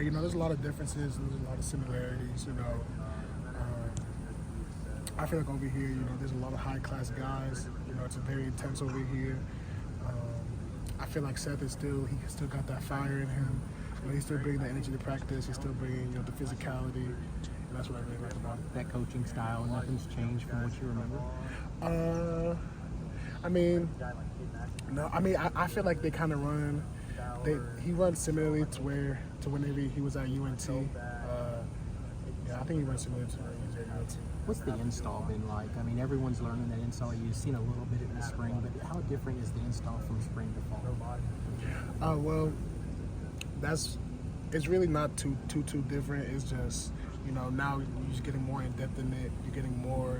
There's a lot of differences and there's a lot of similarities. I feel like over here, there's a lot of high-class guys. It's very intense over here. I feel like Seth he still got that fire in him. He's still bringing the energy to practice. He's still bringing, the physicality, and that's what I really like about it. That coaching style, nothing's changed from what you remember? I feel like they kind of run. He runs similarly to whenever he was at UNT. I think he runs similar to when he was at UNT. What's the install been like? I mean, everyone's learning that install. You've seen a little bit in the spring, but how different is the install from spring to fall? It's really not too different. It's just, now you're just getting more in depth in it. You're getting more,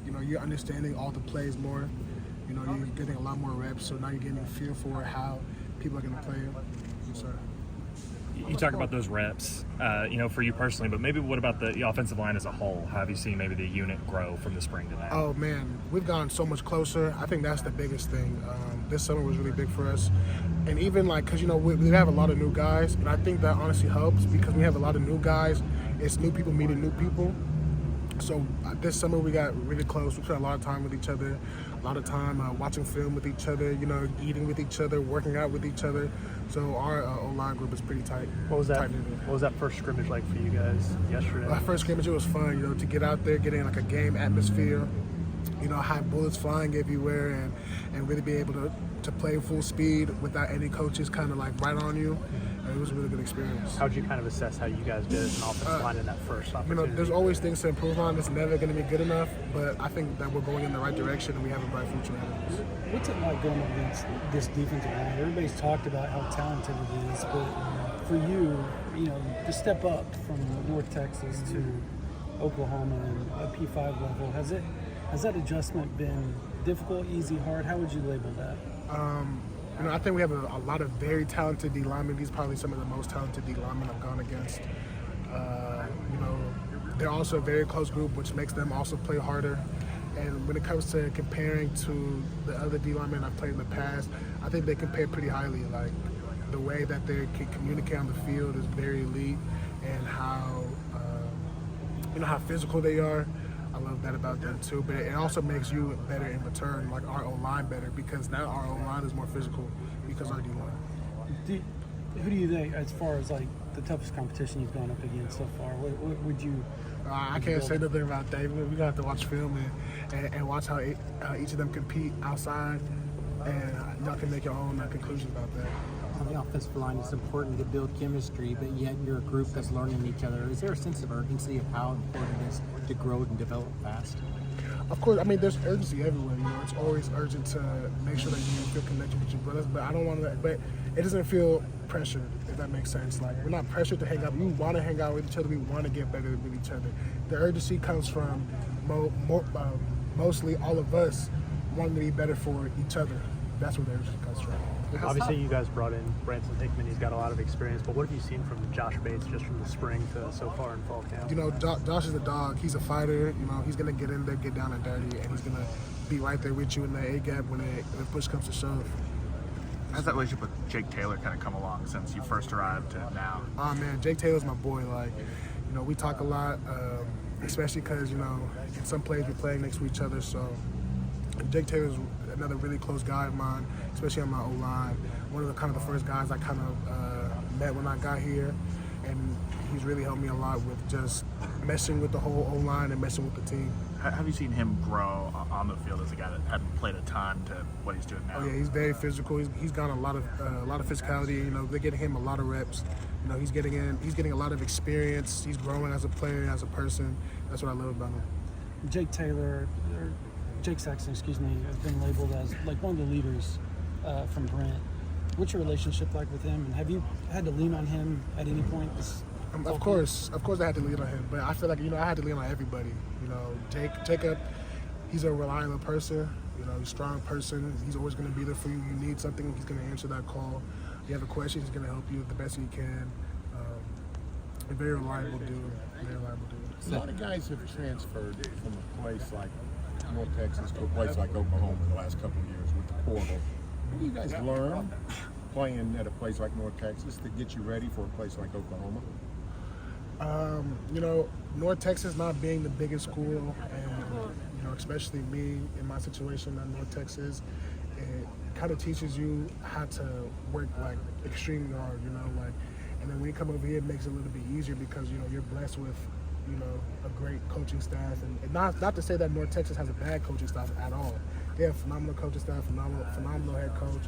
you're understanding all the plays more. You're getting a lot more reps, so now you're getting a feel for how people are going to play. So, you talk about those reps, for you personally, but maybe what about the offensive line as a whole? How have you seen maybe the unit grow from the spring to now? Oh, man, we've gotten so much closer. I think that's the biggest thing. This summer was really big for us. And even because, we have a lot of new guys, and I think that honestly helps because we have a lot of new guys. It's new people meeting new people. So this summer we got really close. We spent a lot of time with each other, a lot of time watching film with each other, eating with each other, working out with each other. So our O-line group is pretty tight. What was that first scrimmage like for you guys yesterday? Our first scrimmage, it was fun, to get out there, get in like a game atmosphere, have bullets flying everywhere and really be able to play full speed without any coaches kind of like right on you. It was a really good experience. How'd you kind of assess how you guys did as an offensive line in that first opportunity? There's always things to improve on. It's never going to be good enough, but I think that we're going in the right direction and we have a bright future ahead of us. What's it like going up against this defensive line? Everybody's talked about how talented it is, but for you, to step up from North Texas to Oklahoma and a P5 level, has that adjustment been difficult, easy, hard? How would you label that? I think we have a lot of very talented D linemen. These are probably some of the most talented D linemen I've gone against. They're also a very close group, which makes them also play harder. And when it comes to comparing to the other D linemen I've played in the past, I think they compare pretty highly. Like the way that they can communicate on the field is very elite, and how physical they are. I love that about them too, but it also makes you better in return, like our O-line better, because now our O-line is more physical because our D-line. Who do you think, as far as like the toughest competition you've gone up against so far, what would you? I can't say nothing about that. We're gonna have to watch film and watch how each of them compete outside, and y'all can make your own conclusions about that. On the offensive line, it's important to build chemistry, but yet you're a group that's learning each other. Is there a sense of urgency of how important it is to grow and develop fast? Of course, there's urgency everywhere. It's always urgent to make sure that you feel connected with your brothers, but I don't want to. But it doesn't feel pressured, if that makes sense. Like we're not pressured to hang out. We want to hang out with each other. We want to get better with each other. The urgency comes from mostly all of us wanting to be better for each other. That's where the urgency comes from. Obviously, you guys brought in Branson Hickman. He's got a lot of experience, but what have you seen from Josh Bates just from the spring to so far in fall camp? Josh is a dog. He's a fighter. He's going to get in there, get down and dirty, and he's going to be right there with you in the A-gap when the push comes to shove. How's that relationship with Jake Taylor kind of come along since you first arrived to now? Oh, man, Jake Taylor's my boy. We talk a lot, especially because, in some plays we're playing next to each other, so Jake Taylor's another really close guy of mine, especially on my O-line. One of the first guys I met when I got here, and he's really helped me a lot with just messing with the whole O-line and messing with the team. Have you seen him grow on the field as a guy that hadn't played a ton to what he's doing now? Oh yeah, he's very physical. He's got a lot of physicality. They're getting him a lot of reps. He's getting a lot of experience. He's growing as a player, as a person. That's what I love about him. Jake Taylor, or Jake Saxon, excuse me, has been labeled as like one of the leaders from Brent. What's your relationship like with him, and have you had to lean on him at any point? Of course, I had to lean on him, but I feel like I had to lean on everybody. Jacob, he's a reliable person. He's a strong person. He's always going to be there for you. You need something, he's going to answer that call. You have a question, he's going to help you the best he can. A very reliable dude. A lot of guys have transferred from a place like North Texas to a place like Oklahoma in the last couple of years with the portal. What do you guys learn playing at a place like North Texas that gets you ready for a place like Oklahoma? You know, North Texas not being the biggest school, and you know, especially me in my situation at North Texas, it kind of teaches you how to work like extremely hard. You know, like, and then when you come over here, it makes it a little bit easier because you know you're blessed with a great coaching staff, and not to say that North Texas has a bad coaching staff at all. They have phenomenal coaching staff, phenomenal head coach,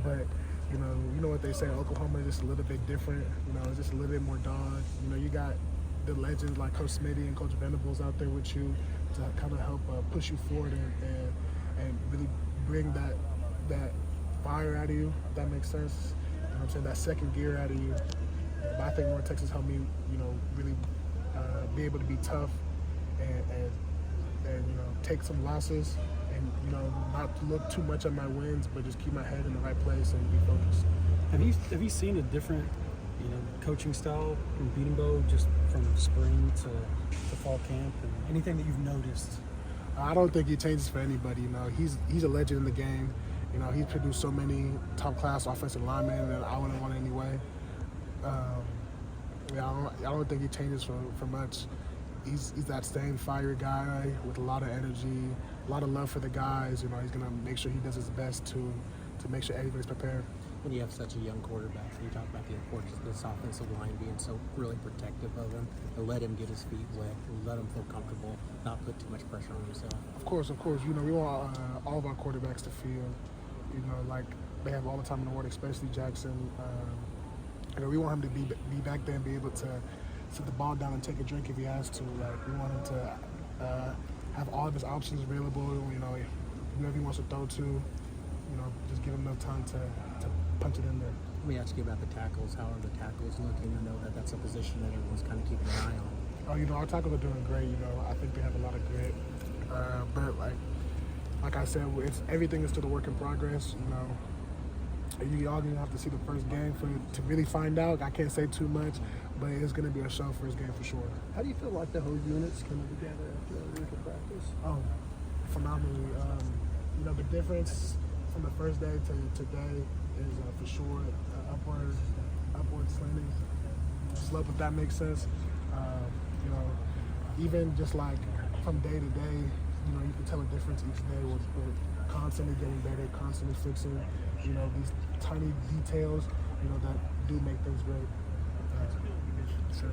but you know what they say, Oklahoma is just a little bit different. You know, it's just a little bit more dog. You know, you got the legends like Coach Smitty and Coach Venables out there with you to kind of help push you forward and really bring that fire out of you, if that makes sense. You know what I'm saying? That second gear out of you. But I think North Texas helped me, you know, really be able to be tough and you know, take some losses and, you know, not look too much at my wins, but just keep my head in the right place and be focused. Have you seen a different, you know, coaching style in Beatingbo just from spring to fall camp, and anything that you've noticed? I don't think he changes for anybody. You know, he's a legend in the game. You know, he's produced so many top class offensive linemen that I wouldn't want anyway. Yeah, I don't think he changes for much. He's that same fire guy with a lot of energy, a lot of love for the guys. You know, he's gonna make sure he does his best to make sure everybody's prepared. When you have such a young quarterback, you talk about the importance of this offensive line being so really protective of him, and let him get his feet wet, and let him feel comfortable, not put too much pressure on himself. Of course. You know, we want all of our quarterbacks to feel, you know, like they have all the time in the world, especially Jackson. You know, we want him to be back there and be able to sit the ball down and take a drink if he has to. Like, we want him to have all of his options available. You know, whoever he wants to throw to, you know, just give him enough time to punch it in there. Let me ask you about the tackles. How are the tackles looking? I know that's a position that everyone's kind of keeping an eye on. Oh, you know, our tackles are doing great. You know, I think they have a lot of grit. But like I said, everything is still a work in progress. You know, you all gonna have to see the first game to really find out. I can't say too much, but it's gonna be a show first game for sure. How do you feel like the whole unit's coming together after a week of practice? Oh, phenomenally. You know, the difference from the first day to today is for sure upward slanting slope, if that makes sense. You know, even just like from day to day, you know, you can tell a difference each day. We're constantly getting better, constantly fixing, you know, these tiny details, you know, that do make things great. Sure.